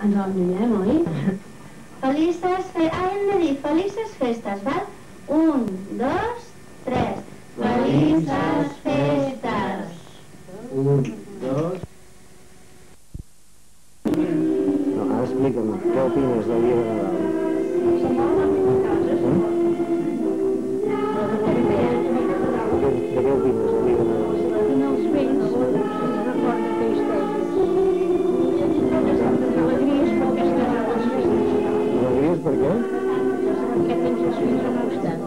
Ens el mirem, oi? Felices festes. Hem de dir felices festes, val? 1, 2, 3. Felices festes. 1, 2... No, ara explica'm, què opines del dia de Nadal? De què opines del dia de Nadal? En els vells es recorda tristesa. Alegries perquè estan a les festes. Alegries per què? Perquè tens els fills al costat.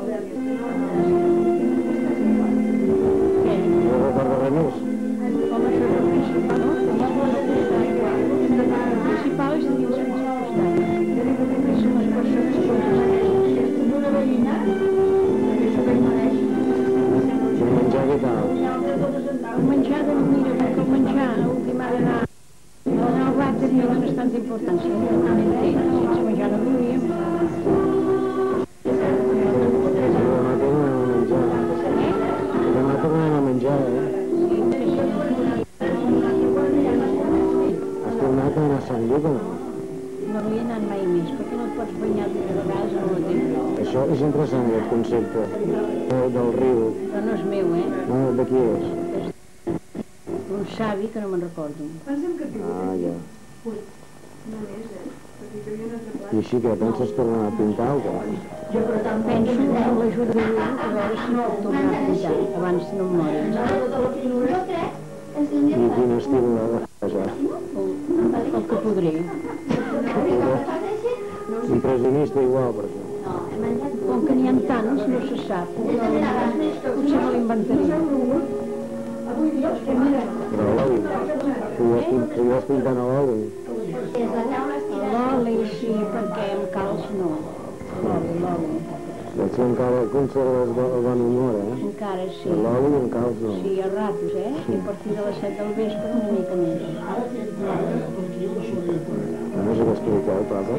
No recorda res més? Home, això és el principal, no? El principal és tenir els fills al costat. Són les persones que una veïna, això que mereix. I el menjar què tal? El menjar, doncs mira, perquè el menjar, l'últim ha d'anar al bar tenia una bastant importància. Sense menjar no viuríem. Demà tornarem a menjar, eh? Has tornat a anar a Sant Lluc o no? No hi he anat mai més, perquè no et pots banyar dues vegades al matí. Això és interessant, aquest concepte del riu. Però no és meu, eh? No, de qui és? Un savi que no me'n recordo. Ah, ja. I així què, penses tornar a pintar o què? Jo penso en l'ajut de Déu a veure si no puc tornar a pintar abans no em mori. Jo crec que si un dia I quin estil de casa? El que podré. Impressionista igual, per això. Com que n'hi ha tants, no se sap. Potser me l'inventaré. Però a l'oli. Tu vas pintant a l'oli. L'oli sí, perquè amb calç no. L'oli. Veig que encara conserves el bon humor, eh? Encara sí. L'oli i en calç no. Sí, a ratos, eh? I a partir de les 7 del vespre una mica més. No sé què expliqueu, papa.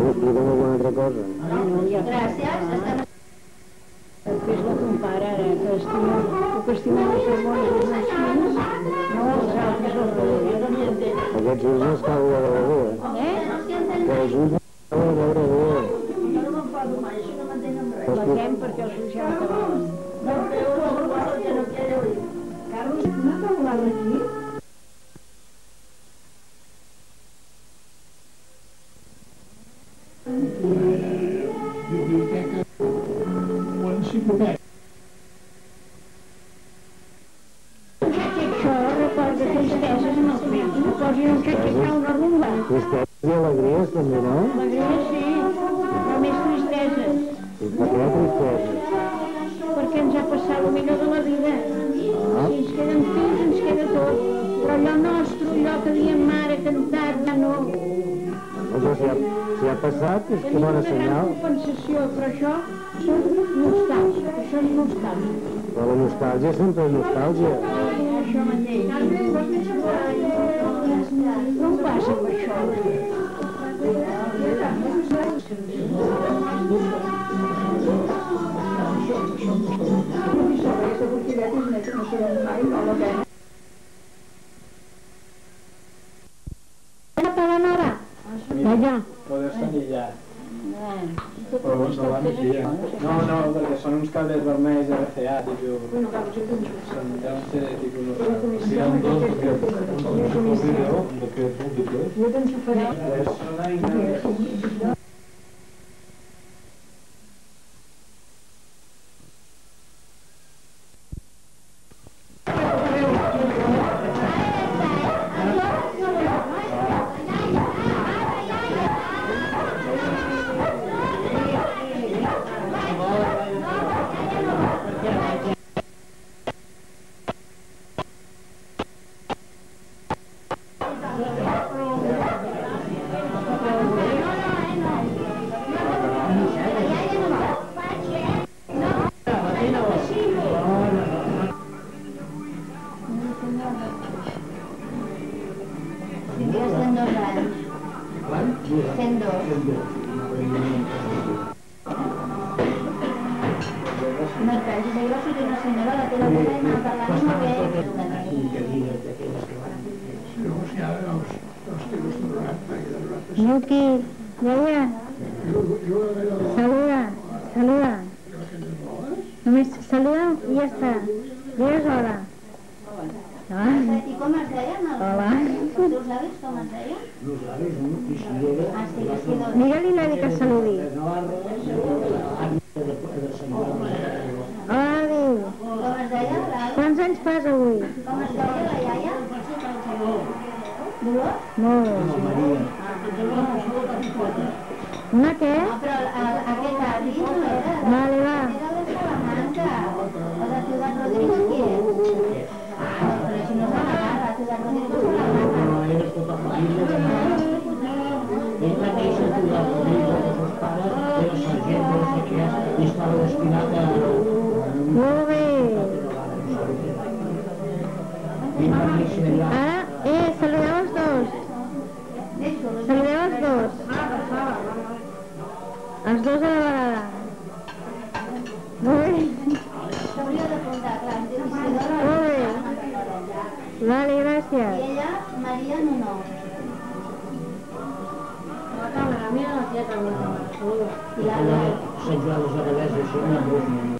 Explica'm alguna altra cosa. No, ja. gràcies. Que és la ton pare, ara, que estima els sermons dels meus fills, no els altres els veure. Aquests ulls no es cal veure bé, eh? Que els ulls no es cal veure bé. Pleguem perquè els ulls ja acabaven. Carlos, no t'ha volat aquí? Biblioteca l'enciclopèdia. Això recorda tristeses en els fills. No posin un xatxità una rumba. Tristeses i alegries també, no? Alegria sí, però més tristeses. I per què tristeses? Perquè ens ha passat el millor de la vida. Si ens queden fills, ens queda tot. Però allò nostre, allò que diem mare, cantat, ja no. No, si ha passat, és que bona senyal. Compensació, però això són nostàlgia, això és nostàlgia. Però la nostàlgia sempre és nostàlgia. Això mateix. No em passa amb això. Ja. Poder sanillar. Però no van aquí, eh? No, perquè són uns cables vermells RCA, tipus... Són, deuen ser tipus... Si hi ha un dos, perquè un vídeo d'aquest públic. Jo t'enxufaré. Tindries 102 anys. 102. No et pensis, allò sí que una senyora la té la boca i m'ha parlat molt bé. Nuqui, iaia, saluda, saluda. Només saluda i ja està. Digues hola. I com es deien? Hola. Els teus avis com es deien? Ah, sí, que sí, doncs. Digue-li l'avi que saludi. Hola, avi. Com es deia l'avi? Quants anys fas avui? Com es deia la iaia? Dolors? Molt. Una què? No, però aquest avi no era... Vale, va. Era de Salamanca. O de Ciudad Rodrigo, qui és? Però si no és Salamanca, Ciudad Rodrigo és Salamanca. Ell mateix a Ciudad Rodrigo, els seus pares, era sergent, no sé què, i estava destinat a... Molt bé. Ell va néixer allà. Ara, saludeu els dos. Saludeu els dos. Els dos a la vegada. Molt bé. S'hauria d'apuntar, clar, em diu Isidora. Molt bé. Vale, gràcies. I ella, Maria Nuno. Sant Joan dels Abadès, això no és